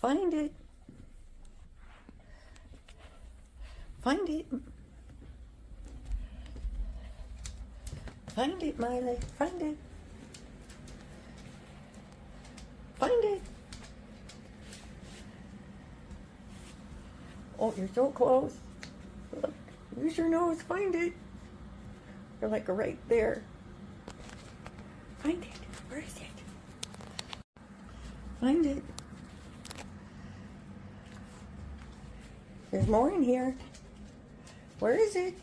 Find it. Find it. Find it, Miley. Find it. Find it. Oh, you're so close. Look, use your nose. Find it. You're like right there. Find it. Where is it? Find it. There's more in here. Where is it?